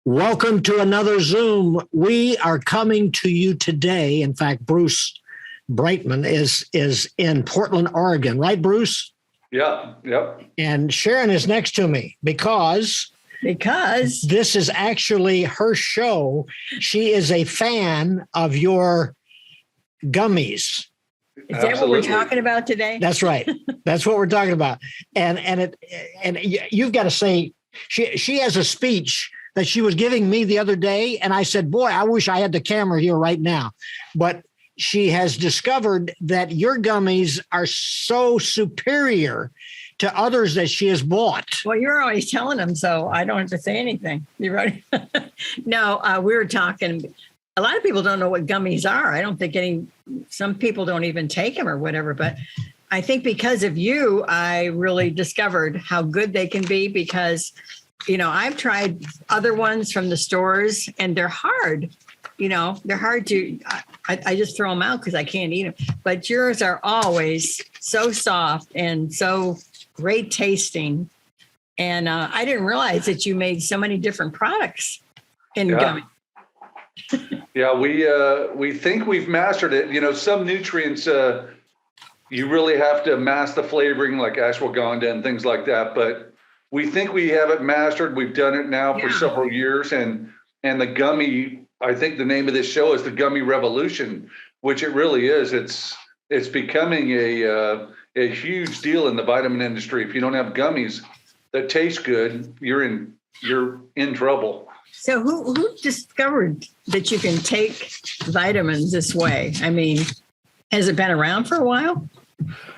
Welcome to another Zoom. We are coming to you today. In fact, Bruce Brightman is in Portland, Oregon, right, Bruce? Yeah, yep. And Sharron is next to me because this is actually her show. She is a fan of your gummies. Is that what we're talking about today? That's right. That's what we're talking about. And you've got to say, she has a speech that she was giving me the other day. And I said, boy, I wish I had the camera here right now. But she has discovered that your gummies are so superior to others that she has bought. Well, you're always telling them, so I don't have to say anything. You're right. No, we were talking. A lot of people don't know what gummies are. I don't think some people don't even take them or whatever. But I think because of you, I really discovered how good they can be because I've tried other ones from the stores and they're hard. They're hard to, I just throw them out because I can't eat them. But yours are always so soft and so great tasting. And I didn't realize that you made so many different products in gummy. Yeah, we think we've mastered it. Some nutrients, you really have to master the flavoring like ashwagandha and things like that. But we think we have it mastered. We've done it now for several years. And the gummy, I think the name of this show is the Gummy Revolution, which it really is. It's becoming a huge deal in the vitamin industry. If you don't have gummies that taste good, you're in trouble. So who discovered that you can take vitamins this way? I mean, has it been around for a while?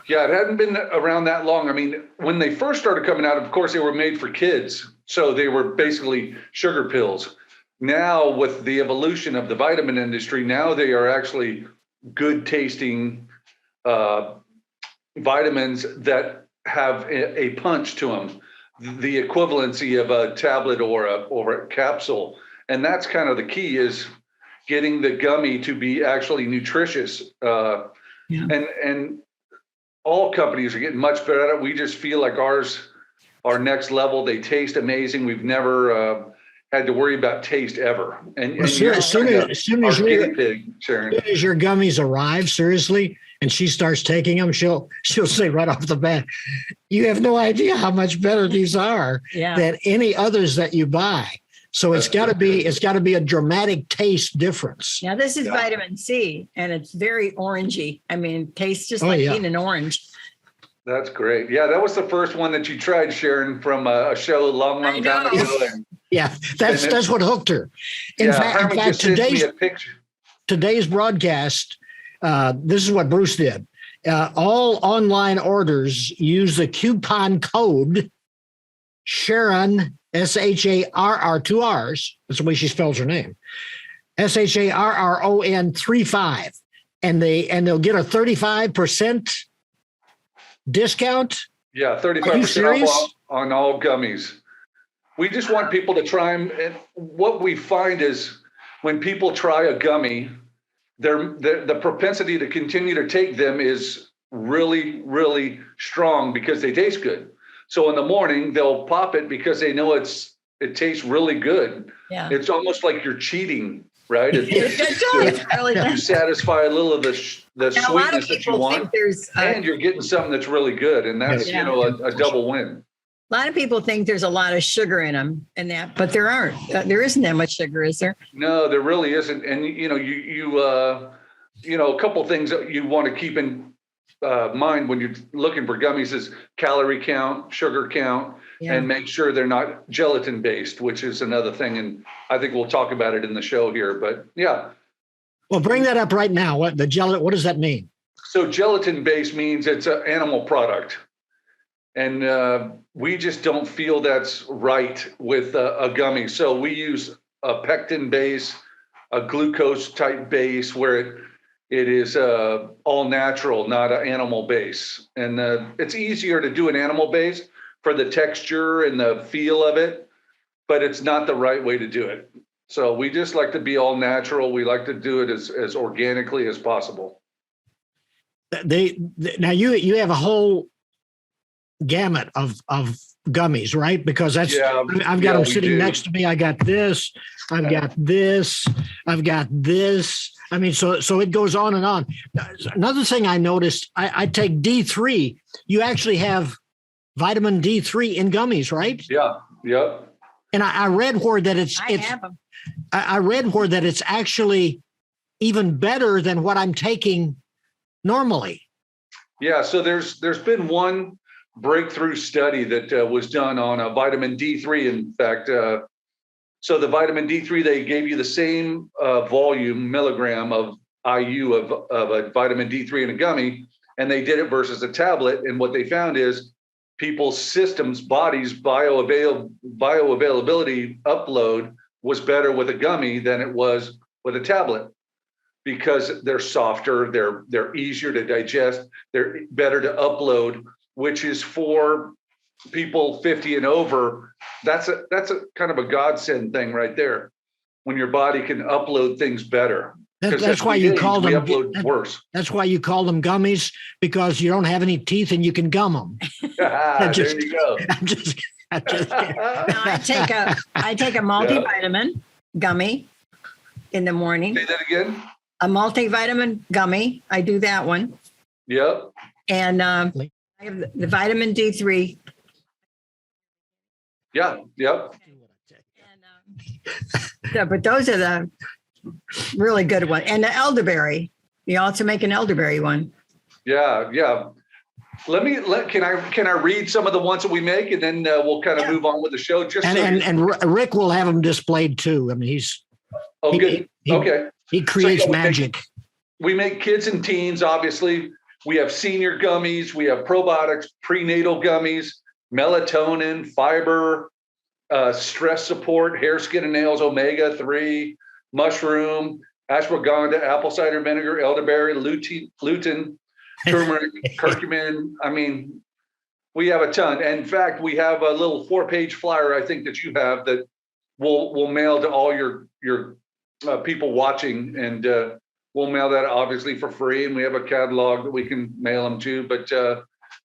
Yeah, it hadn't been around that long. I mean, when they first started coming out, of course, they were made for kids. So they were basically sugar pills. Now, with the evolution of the vitamin industry, now they are actually good tasting vitamins that have a punch to them, the equivalency of a tablet or a capsule. And that's kind of the key, is getting the gummy to be actually nutritious. And all companies are getting much better at it. We just feel like ours are next level. They taste amazing. We've never had to worry about taste ever. And as soon as your gummies arrive, seriously, and she starts taking them, she'll say right off the bat, you have no idea how much better these are than any others that you buy. So it's got to be a dramatic taste difference. Now this is vitamin C, and it's very orangey. I mean, it tastes just like eating an orange. That's great. Yeah, that was the first one that you tried, Sharron, from a show a long time ago. That's what hooked her. In fact, today's broadcast, this is what Bruce did. All online orders use the coupon code Sharron, Sharr, 2 R's. That's the way she spells her name. Sharron 35. And they'll get a 35% discount. Yeah, 35% off on all gummies. We just want people to try them. And what we find is when people try a gummy, the propensity to continue to take them is really, really strong because they taste good. So in the morning, they'll pop it because they know it tastes really good. Yeah. It's almost like you're cheating, right? You satisfy a little of the sweetness that you want, and you're getting something that's really good. And that's, a double win. A lot of people think there's a lot of sugar in them but there aren't. There isn't that much sugar, is there? No, there really isn't. And, a couple of things that you want to keep in mind when you're looking for gummies is calorie count, sugar count, and make sure they're not gelatin based, which is another thing. And I think we'll talk about it in the show here, but yeah. Well, bring that up right now. What does that mean? So gelatin based means it's an animal product. And we just don't feel that's right with a gummy. So we use a pectin base, a glucose type base where it is all natural, not an animal base. And it's easier to do an animal base for the texture and the feel of it, but it's not the right way to do it. So we just like to be all natural. We like to do it as organically as possible. Now you have a whole gamut of gummies, right? Because that's I've got them sitting next to me. I got this. I've got this. I've got this. I mean, so it goes on and on. Another thing I noticed, I take D3. You actually have vitamin D3 in gummies, right? Yeah. Yep. And I read where that I read where that it's actually even better than what I'm taking normally. Yeah. So there's been one breakthrough study that was done on a vitamin D3. In fact, so the vitamin D3, they gave you the same volume milligram of IU of a vitamin D3 in a gummy, and they did it versus a tablet. And what they found is people's systems, bodies, bioavailability upload was better with a gummy than it was with a tablet, because they're softer, they're easier to digest, they're better to upload, which is for people 50 and over. That's a kind of a godsend thing right there, when your body can upload things better. That's why you call them worse. That's why you call them gummies, because you don't have any teeth and you can gum them. There you go. I'm just No, I take a multivitamin gummy in the morning. Say that again. A multivitamin gummy. I do that one. Yep. And I have the vitamin D3. Yeah. Yep. And, but those are the really good ones. And the elderberry. You also make an elderberry one. Yeah. Yeah. Can I read some of the ones that we make, and then we'll kind of move on with the show. And Rick will have them displayed too. I mean, good. Okay. He creates magic. We make kids and teens, obviously. We have senior gummies. We have probiotics, prenatal gummies, melatonin, fiber, stress support, hair, skin, and nails, omega-3, mushroom, ashwagandha, apple cider vinegar, elderberry, lutein, turmeric, curcumin. I mean, we have a ton. And in fact, we have a little 4-page flyer, I think, that you have that we'll mail to all your people watching, and we'll mail that obviously for free. And we have a catalog that we can mail them to. But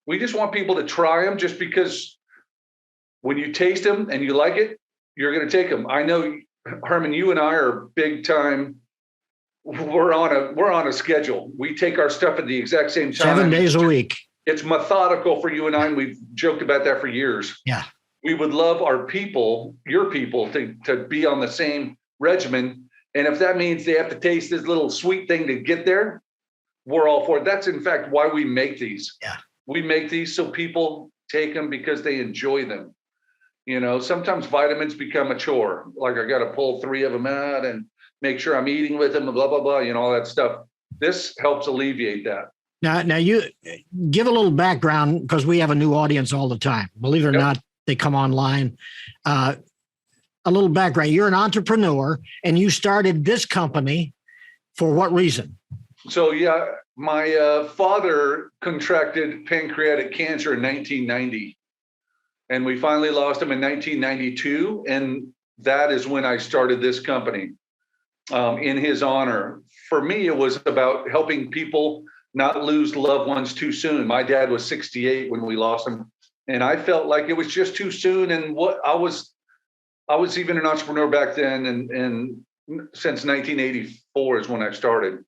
we just want people to try them, just because when you taste them and you like it, you're going to take them. I know, Herman, you and I are big time. We're on a schedule. We take our stuff at the exact same time. 7 days a week. It's methodical for you and I, and we've joked about that for years. Yeah. We would love our people, your people, to be on the same regimen. And if that means they have to taste this little sweet thing to get there, we're all for it. That's in fact why we make these. Yeah. We make these so people take them because they enjoy them. You know, sometimes vitamins become a chore. Like, I got to pull 3 of them out and make sure I'm eating with them, and blah, blah, blah, all that stuff. This helps alleviate that. Now you give a little background, because we have a new audience all the time. Believe it or not, they come online. A little background. You're an entrepreneur, and you started this company for what reason? So, my father contracted pancreatic cancer in 1990, and we finally lost him in 1992. And that is when I started this company in his honor. For me, it was about helping people not lose loved ones too soon. My dad was 68 when we lost him, and I felt like it was just too soon. And what I was even an entrepreneur back then, and since 1984 is when I started.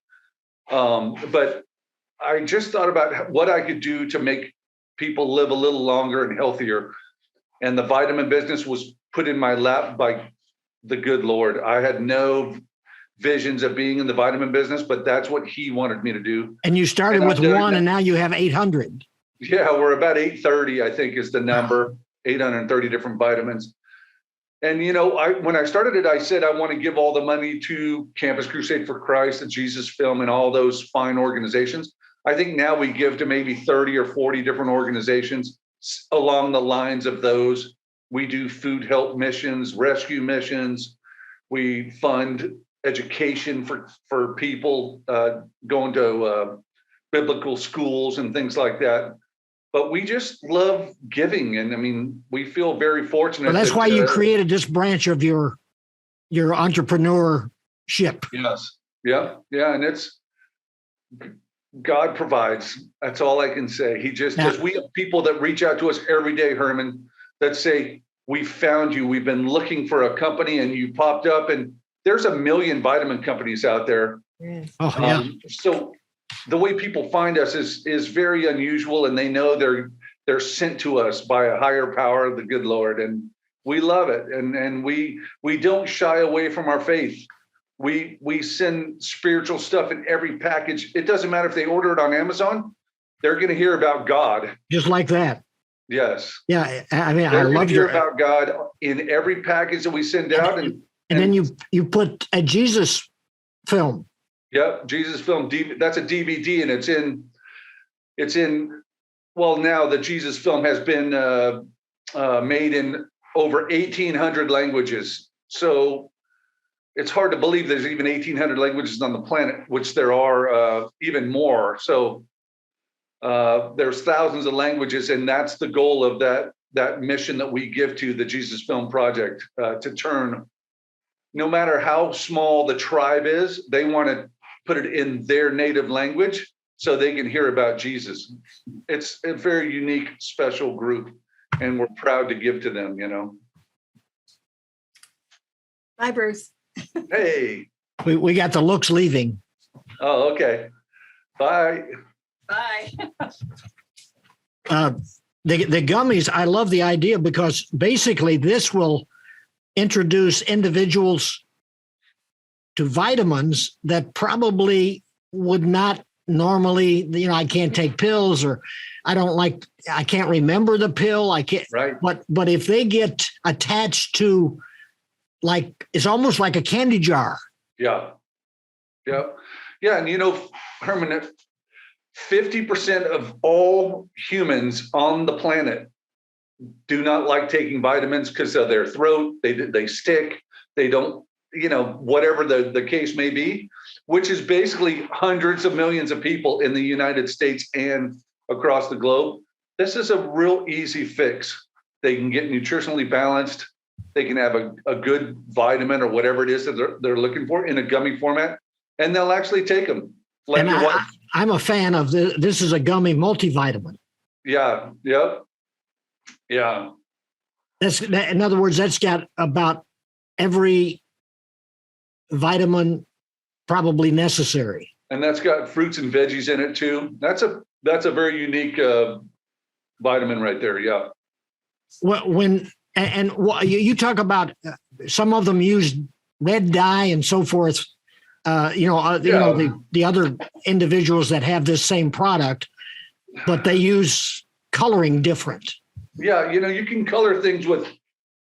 But I just thought about what I could do to make people live a little longer and healthier. And the vitamin business was put in my lap by the good Lord. I had no visions of being in the vitamin business, but that's what he wanted me to do. And you started with one, and now you have 800. Yeah, we're about 830, I think, is the number. 830 different vitamins. And, when I started it, I said, I want to give all the money to Campus Crusade for Christ, the Jesus Film, and all those fine organizations. I think now we give to maybe 30 or 40 different organizations along the lines of those. We do food help missions, rescue missions. We fund education for people going to biblical schools and things like that. But we just love giving. And I mean, we feel very fortunate. Well, that's why you created this branch of your entrepreneurship. Yes. Yeah. Yeah. And God provides. That's all I can say. He just does. We have people that reach out to us every day, Herman, that say, we found you. We've been looking for a company and you popped up, and there's a million vitamin companies out there. Oh, yeah. So the way people find us is very unusual, and they know they're sent to us by a higher power, the good Lord. And we love it. And we don't shy away from our faith. We send spiritual stuff in every package. It doesn't matter if they order it on Amazon, they're going to hear about God. Just like that. Yes. Yeah. I mean, they're I love hear about God in every package that we send out. And then you put a Jesus film. Yep. Jesus film. That's a DVD, and it's in, well, now the Jesus film has been made in over 1,800 languages. So it's hard to believe there's even 1,800 languages on the planet, which there are even more. So there's thousands of languages, and that's the goal of that mission that we give to the Jesus Film Project, to turn, no matter how small the tribe is, they want to put it in their native language so they can hear about Jesus. It's a very unique, special group, and we're proud to give to them, Bye, Bruce. Hey. We got the looks leaving. Oh, okay. Bye. Bye. The gummies, I love the idea, because basically this will introduce individuals to vitamins that probably would not normally, I can't take pills, or I can't remember the pill. I can't, right. But if they get attached to, it's almost like a candy jar. Yeah. Yeah. Yeah. And Herman, 50% of all humans on the planet do not like taking vitamins because of their throat. They stick. They don't, whatever the case may be, which is basically hundreds of millions of people in the United States and across the globe. This is a real easy fix. They can get nutritionally balanced. They can have a good vitamin or whatever it is that they're looking for in a gummy format, and they'll actually take them. And I'm a fan of this is a gummy multivitamin. Yeah. Yep. Yeah. In other words, that's got about every vitamin probably necessary. And that's got fruits and veggies in it too. That's a very unique vitamin right there. Yeah. You talk about some of them use red dye and so forth. The other individuals that have this same product, but they use coloring different. Yeah, you can color things with,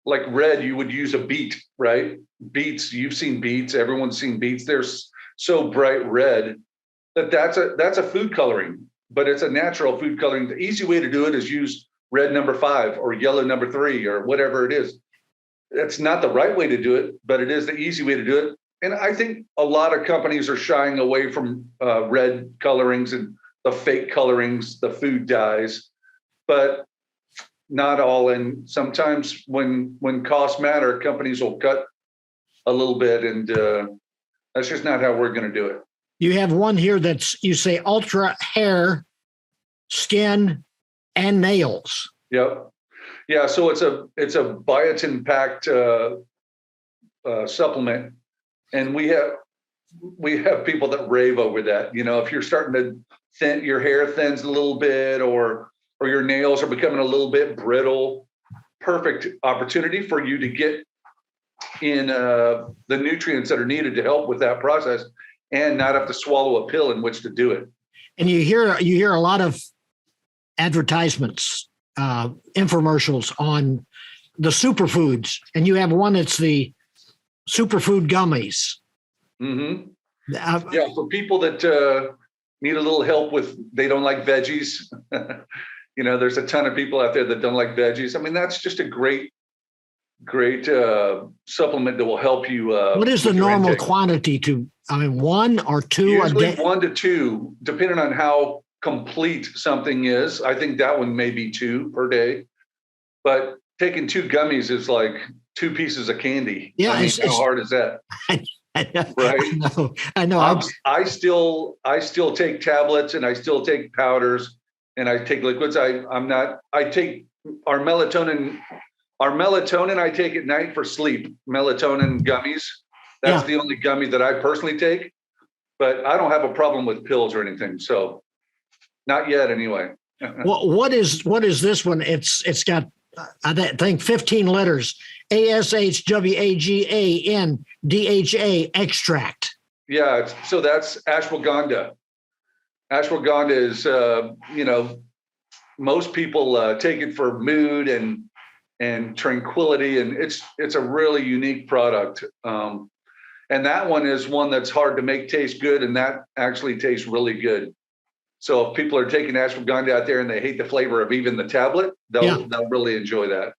like red, you would use a beet, right? Beets, you've seen beets, everyone's seen beets. They're so bright red that's a food coloring, but it's a natural food coloring. The easy way to do it is use red number 5 or yellow number 3 or whatever it is. That's not the right way to do it, but it is the easy way to do it. And I think a lot of companies are shying away from red colorings and the fake colorings, the food dyes, but not all. And sometimes when costs matter, companies will cut a little bit, and that's just not how we're going to do it. You have one here you say ultra hair, skin, and nails. Yep. Yeah. So it's a biotin packed supplement. And we have people that rave over that. If you're starting to your hair thins a little bit, or your nails are becoming a little bit brittle, perfect opportunity for you to get in the nutrients that are needed to help with that process, and not have to swallow a pill in which to do it. And you hear a lot of advertisements, infomercials on the superfoods, and you have one that's the Superfood Gummies. Mm-hmm. Yeah, for people that need a little help they don't like veggies. There's a ton of people out there that don't like veggies. I mean, that's just a great supplement that will help you. What is the normal quantity to? 1 or 2 Usually a day? 1 to 2, depending on how complete something is. I think that one may be 2 per day, but taking 2 gummies is like 2 pieces of candy. Yeah, how hard is that? Right. I know. I still take tablets and I still take powders and I take liquids. I take our melatonin. Our melatonin I take at night for sleep. Melatonin gummies. That's the only gummy that I personally take. But I don't have a problem with pills or anything. So not yet, anyway. What is this one? It's got I think 15 letters. ASHWAGANDHA extract. Yeah, so that's ashwagandha. Ashwagandha is, most people take it for mood and tranquility, and it's a really unique product. And that one is one that's hard to make taste good, and that actually tastes really good. So if people are taking ashwagandha out there and they hate the flavor of even the tablet, they'll really enjoy that.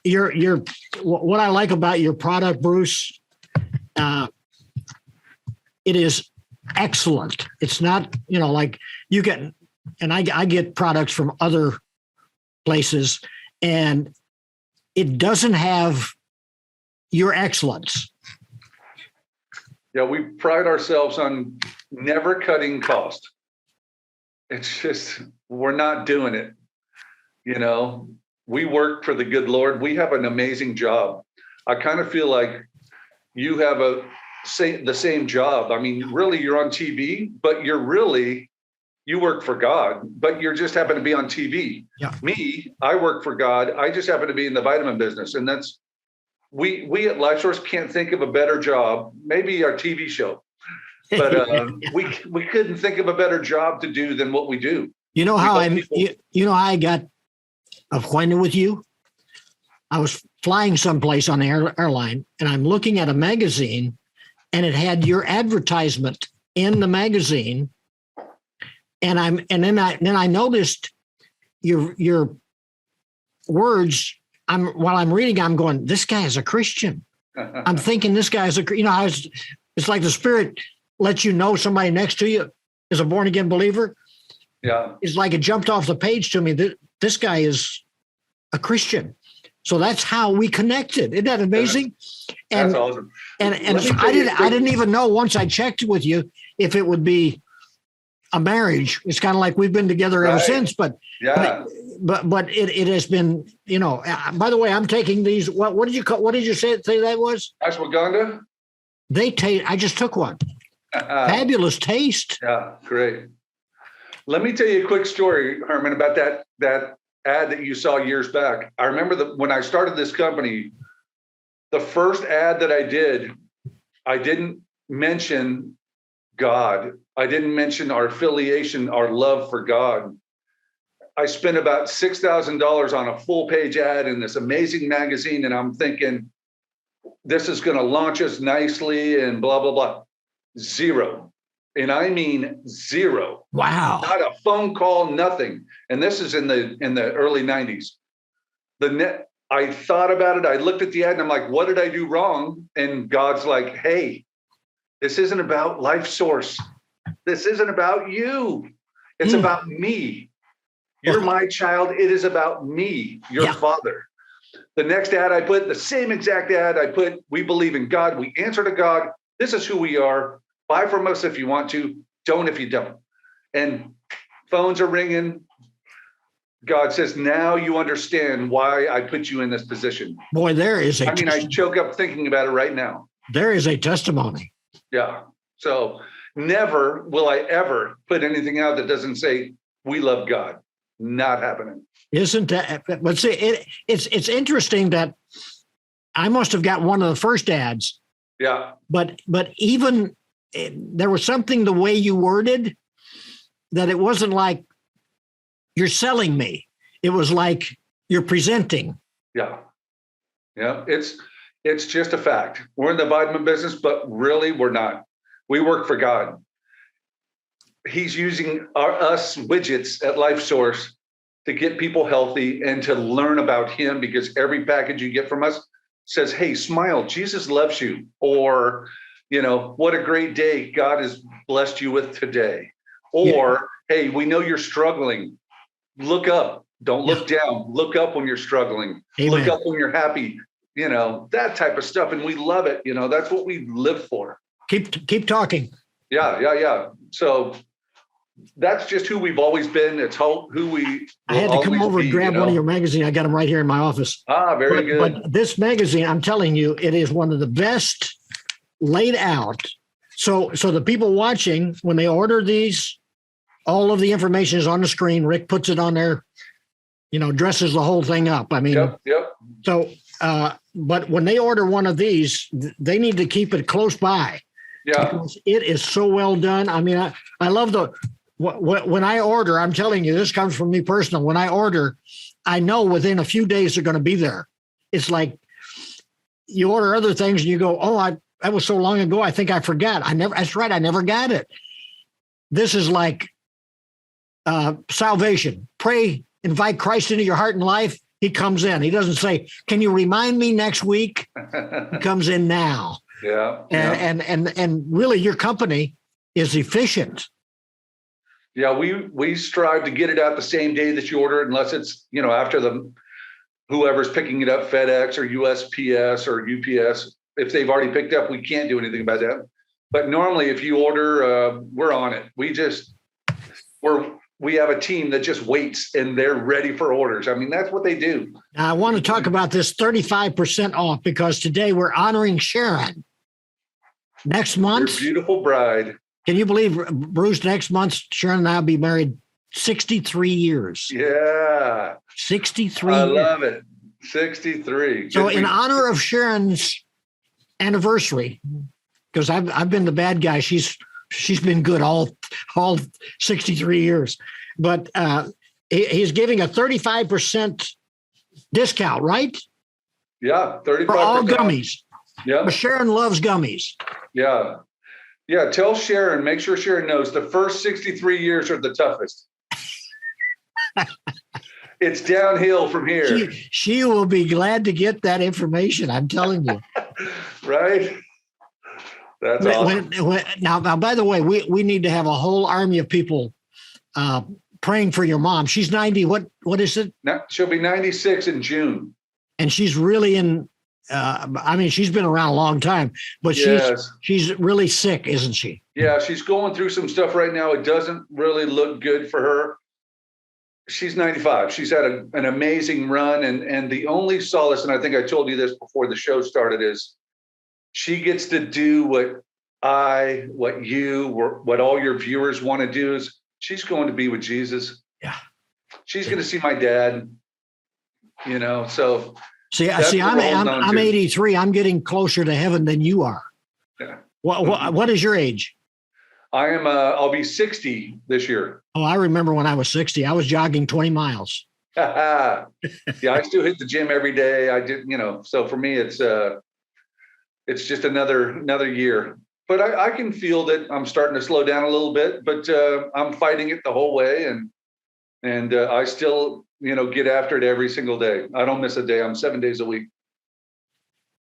You're what I like about your product, Bruce, it is excellent. It's not, like you get, and I get products from other places, and it doesn't have your excellence. Yeah, we pride ourselves on never cutting cost. It's just, we're not doing it. We work for the good Lord. We have an amazing job. I kind of feel like you have the same job. I mean, really, you're on TV, but you work for God, but you just happen to be on TV. Yeah. Me, I work for God. I just happen to be in the vitamin business. And that's, we at LifeSource can't think of a better job, maybe our TV show, but we couldn't think of a better job to do than what we do. How I got acquainted with you? I was flying someplace on the airline, and I'm looking at a magazine, and it had your advertisement in the magazine. And then I noticed your words. While I'm reading, I'm going, this guy is a Christian. I'm thinking this guy is it's like the Spirit lets you know somebody next to you is a born again believer. Yeah. It's like it jumped off the page to me that this guy is a Christian. So that's how we connected. Isn't that amazing? That's awesome. And I didn't even know once I checked with you if it would be a marriage. It's kind of like we've been together ever since, but it has been, by the way, I'm taking these. What did you say that was? Ashwagandha. I just took one. Fabulous taste. Yeah, great. Let me tell you a quick story, Herman, about that ad that you saw years back. I remember when I started this company, the first ad that I didn't mention God. I didn't mention our affiliation, our love for God. I spent about $6,000 on a full page ad in this amazing magazine. And I'm thinking, this is going to launch us nicely and blah, blah, blah. Zero. And I mean zero. Wow. Not a phone call, nothing. And this is in the early 90s. I thought about it. I looked at the ad and I'm like, what did I do wrong? And God's like, hey, this isn't about LifeSource. This isn't about you. It's about me. You're my child. It is about me, your father. The next ad I put, the same exact ad I put, we believe in God. We answer to God. This is who we are. Buy from us if you want to. Don't if you don't. And phones are ringing. God says, now you understand why I put you in this position. Boy, I choke up thinking about it right now. There is a testimony. Yeah. So never will I ever put anything out that doesn't say, we love God. Not happening. Isn't that? But see, it's interesting that I must have got one of the first ads. Yeah. But even there was something the way you worded that it wasn't like you're selling me. It was like you're presenting. Yeah. Yeah. It's just a fact. We're in the vitamin business, but really we're not. We work for God. He's using us widgets at LifeSource to get people healthy and to learn about him, because every package you get from us says, hey, smile, Jesus loves you. Or, what a great day God has blessed you with today. Or, hey, we know you're struggling. Look up. Don't look down. Look up when you're struggling. Amen. Look up when you're happy. that type of stuff. And we love it. That's what we live for. Keep talking. Yeah. So that's just who we've always been. It's who we I had to come over and grab one of your magazines. I got them right here in my office. Very good. But this magazine, I'm telling you, it is one of the best laid out. So the people watching, when they order these, all of the information is on the screen. Rick puts it on there, dresses the whole thing up. I mean, yep. So, but when they order one of these, they need to keep it close by. Yeah. Because it is so well done. I mean, I love when I order, I'm telling you, this comes from me personal. When I order, I know within a few days they're going to be there. It's like you order other things and you go, that was so long ago. I think I forgot. That's right. I never got it. This is like salvation. Pray, invite Christ into your heart and life. He comes in. He doesn't say, can you remind me next week? He comes in now. Yeah. And really your company is efficient. Yeah, we strive to get it out the same day that you order it, unless it's, after whoever's picking it up, FedEx or USPS or UPS. If they've already picked up, we can't do anything about that. But normally if you order, we're on it. We have a team that just waits and they're ready for orders. I mean, that's what they do. Now, I want to talk about this 35% off because today we're honoring Sharron. Next month. Your beautiful bride. Can you believe, Bruce, next month, Sharron and I will be married 63 years. Yeah. 63 I years. love it. 63. So in honor of Sharon's anniversary, because I've been the bad guy, she's been good all 63 years. But he's giving a 35% discount, right? Yeah, 35%. For all gummies. Yeah. But Sharron loves gummies. Yeah. Yeah, tell Sharron, make sure Sharron knows the first 63 years are the toughest. It's downhill from here. She will be glad to get that information, I'm telling you. Right? That's awesome. Now, by the way, we need to have a whole army of people praying for your mom. She's 90. What is it? Now, she'll be 96 in June. And she's really she's been around a long time, but she's really sick, isn't she? Yeah, she's going through some stuff right now. It doesn't really look good for her. She's 95. She's had an amazing run. And the only solace, and I think I told you this before the show started, is she gets to do what all your viewers want to do. Is she's going to be with Jesus. Yeah. She's going to see my dad, so. See, I'm 83. I'm getting closer to heaven than you are. Yeah. What is your age? I am. I'll be 60 this year. Oh, I remember when I was 60. I was jogging 20 miles. Yeah, I still hit the gym every day. I did, So for me, it's just another year. But I can feel that I'm starting to slow down a little bit. But I'm fighting it the whole way, and I still. Get after it every single day. I don't miss a day. I'm 7 days a week.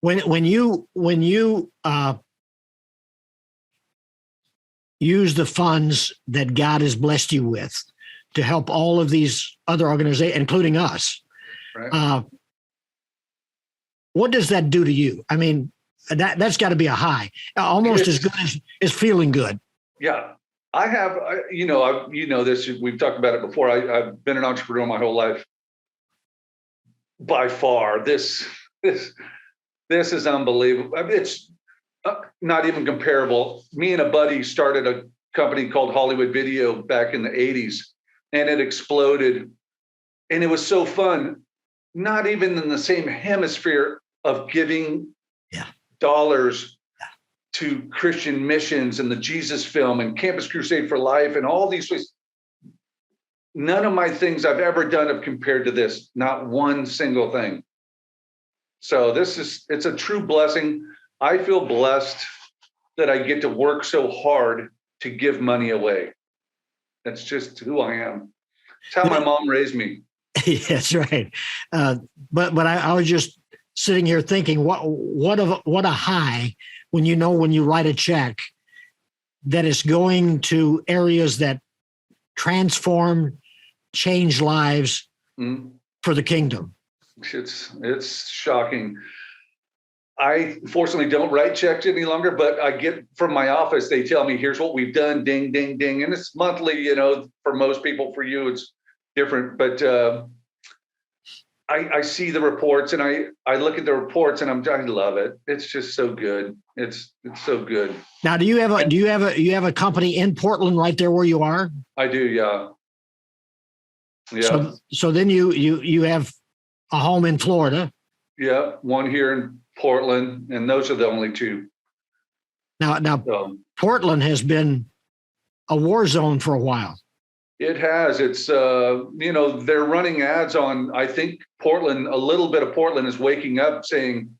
When you use the funds that God has blessed you with to help all of these other organizations, including us, right. What does that do to you? I mean, that's got to be a high, almost as good as feeling good. Yeah. I have, this, we've talked about it before. I've been an entrepreneur my whole life. By far, this is unbelievable. I mean, it's not even comparable. Me and a buddy started a company called Hollywood Video back in the 80s, and it exploded. And it was so fun, not even in the same hemisphere of giving dollars to Christian missions and the Jesus Film and Campus Crusade for Life and all these places. None of my things I've ever done have compared to this, not one single thing. So it's a true blessing. I feel blessed that I get to work so hard to give money away. That's just who I am. It's how my mom raised me. Yeah, that's right. But I was just sitting here thinking, what a high when you write a check that is going to areas that transform, change lives for the kingdom. It's shocking. I fortunately don't write checks any longer, but I get from my office, they tell me, here's what we've done, ding, ding, ding. And it's monthly, you know, for most people, for you, it's different. But I see the reports and I look at the reports and I love it. It's just so good. It's so good. Now, you have a company in Portland right there where you are? I do. Yeah. Yeah. So then you have a home in Florida. Yeah. One here in Portland, and those are the only two. Now, Portland has been a war zone for a while. It has. It's, you know, they're running ads on, I think Portland, a little bit of Portland is waking up saying,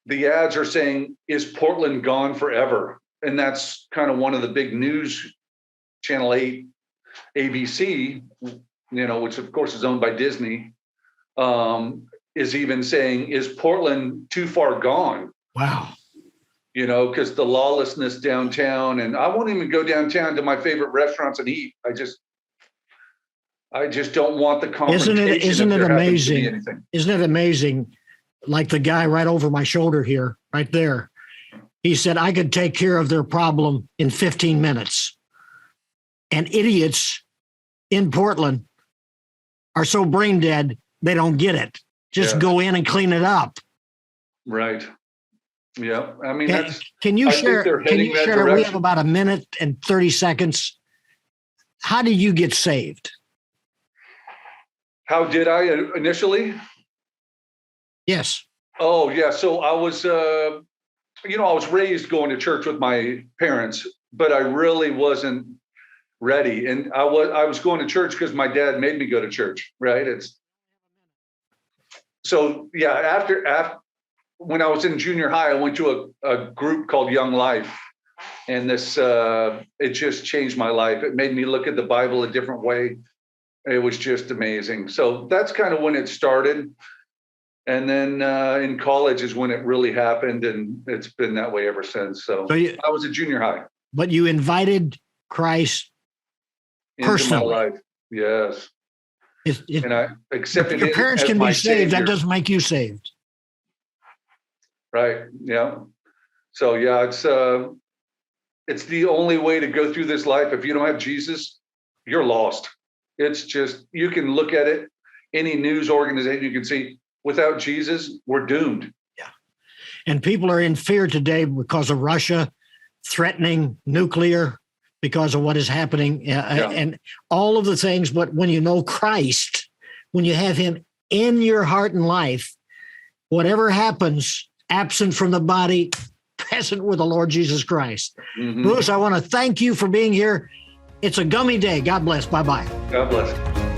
the ads are saying, is Portland gone forever? And that's kind of one of the big news, Channel 8, ABC, you know, which of course is owned by Disney, is even saying, is Portland too far gone? Wow. You know, because the lawlessness downtown, and I won't even go downtown to my favorite restaurants and eat. I just don't want the confrontation. Isn't it amazing? Isn't it amazing? Like the guy right over my shoulder here, right there. He said, I could take care of their problem in 15 minutes. And idiots in Portland are so brain dead, they don't get it. Just go in and clean it up. Right. Yeah. I mean, can you share? We have about a minute and 30 seconds. How did you get saved? How did I initially? Yes. Oh, yeah. So I was, you know, I was raised going to church with my parents, but I really wasn't ready. And I was going to church because my dad made me go to church, right? So yeah, after when I was in junior high, I went to a group called Young Life. And this, it just changed my life. It made me look at the Bible a different way. It was just amazing. So that's kind of when it started. And then in college is when it really happened. And it's been that way ever since. So I was a junior high. But you invited Christ personally. Into my life. Yes. And I accepted your parents it as can my be saved. savior. That doesn't make you saved. Right. Yeah. So yeah, it's the only way to go through this life. If you don't have Jesus, you're lost. It's just, you can look at it, any news organization you can see, without Jesus, we're doomed. Yeah. And people are in fear today because of Russia threatening nuclear, because of what is happening and all of the things. But when you know Christ, when you have him in your heart and life, whatever happens, absent from the body, present with the Lord Jesus Christ. Mm-hmm. Bruce, I want to thank you for being here. It's a gummy day. God bless. Bye-bye. God bless.